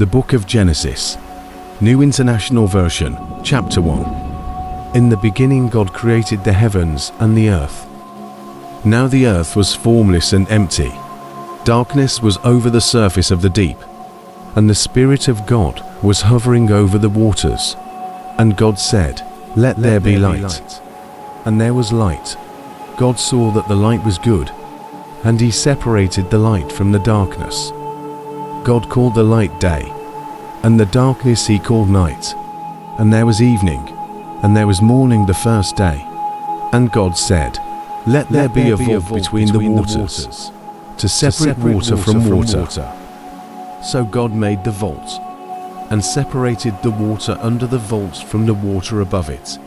The Book of Genesis, New International Version, Chapter 1. In the beginning God created the heavens and the earth. Now the earth was formless and empty. Darkness was over the surface of the deep, and the Spirit of God was hovering over the waters. And God said, "Let there be light." And there was light. God saw that the light was good, and He separated the light from the darkness. God called the light day, and the darkness He called night. And there was evening, and there was morning the first day. And God said, "Let there be a vault between the waters, to separate water from water." So God made the vault, and separated the water under the vault from the water above it.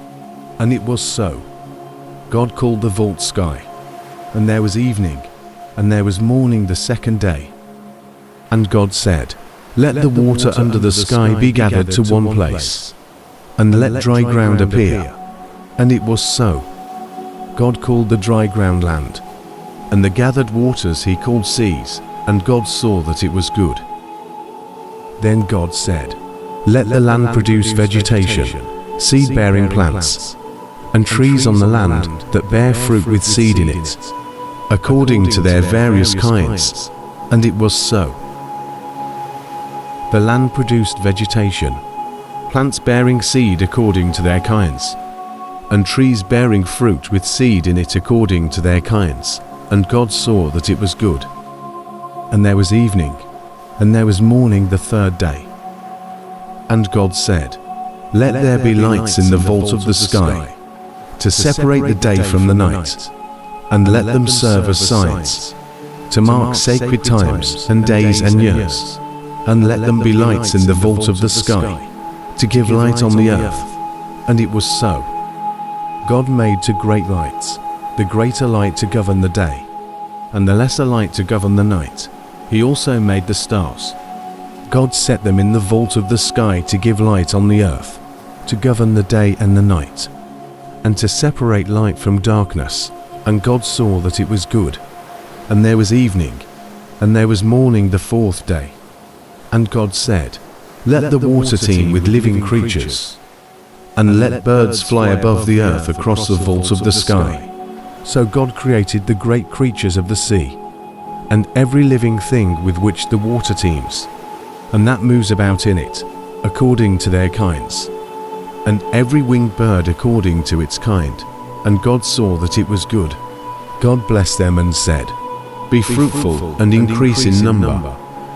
And it was so. God called the vault sky. And there was evening, and there was morning the second day. And God said, "Let the water under the sky be gathered to one place, and let dry ground appear." And it was so. God called the dry ground land, and the gathered waters He called seas, and God saw that it was good. Then God said, "Let the land produce vegetation, seed-bearing plants, and trees on the land that bear fruit with seed in it, according to their various kinds." And it was so. The land produced vegetation, plants bearing seed according to their kinds, and trees bearing fruit with seed in it according to their kinds. And God saw that it was good. And there was evening, and there was morning the third day. And God said, "Let there be lights in the vault of the sky, to separate the day from the night, and let them serve as signs, to mark sacred times and days and years. And let them be lights in the vault of the sky, to give light on the earth." And it was so. God made two great lights, the greater light to govern the day, and the lesser light to govern the night. He also made the stars. God set them in the vault of the sky to give light on the earth, to govern the day and the night, and to separate light from darkness. And God saw that it was good. And there was evening, and there was morning the fourth day. And God said, "Let the water teem with living creatures, and let birds fly above the earth across the vault of the sky." So God created the great creatures of the sea, and every living thing with which the water teems, and that moves about in it, according to their kinds, and every winged bird according to its kind. And God saw that it was good. God blessed them and said, "Be fruitful and increase in number,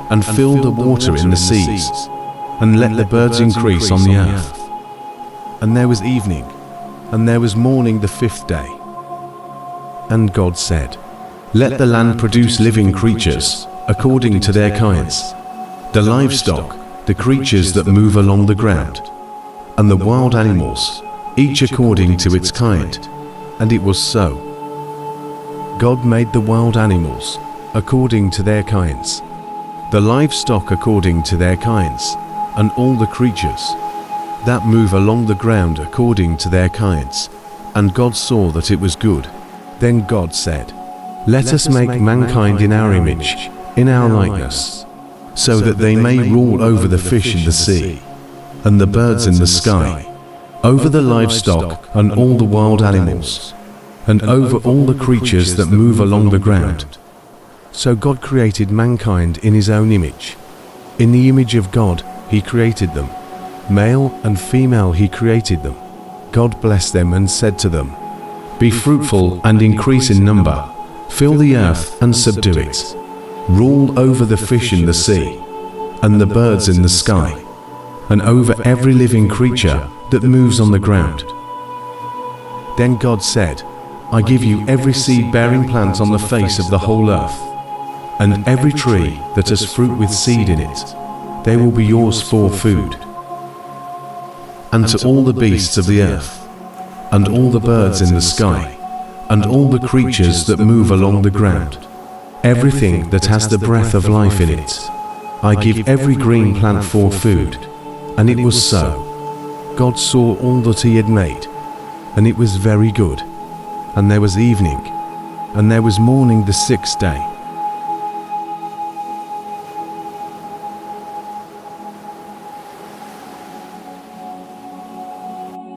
and fill the water in the seas, and let the birds increase on the earth." And there was evening, and there was morning the fifth day. And God said, "Let the land produce living creatures, according to their kinds, the livestock, the creatures that move along the ground, and the wild animals, each according to its kind." And it was so. God made the wild animals, according to their kinds, the livestock according to their kinds, and all the creatures that move along the ground according to their kinds. And God saw that it was good. Then God said, "Let us make mankind in our image, in our likeness, so that they may rule over the fish in the sea, and the birds in the sky, over the livestock and all the wild animals, and over all the creatures that move along the ground." So God created mankind in His own image. In the image of God He created them. Male and female He created them. God blessed them and said to them, "Be fruitful and increase in number. Fill the earth and subdue it. Rule over the fish in the sea, and the birds in the sky, and over every living creature that moves on the ground." Then God said, "I give you every seed-bearing plant on the face of the whole earth, and every tree that has fruit with seed in it. They will be yours for food. And to all the beasts of the earth, and all the birds in the sky, and all the creatures that move along the ground, everything that has the breath of life in it, I give every green plant for food." And it was so. God saw all that He had made, and it was very good. And there was evening, and there was morning the sixth day.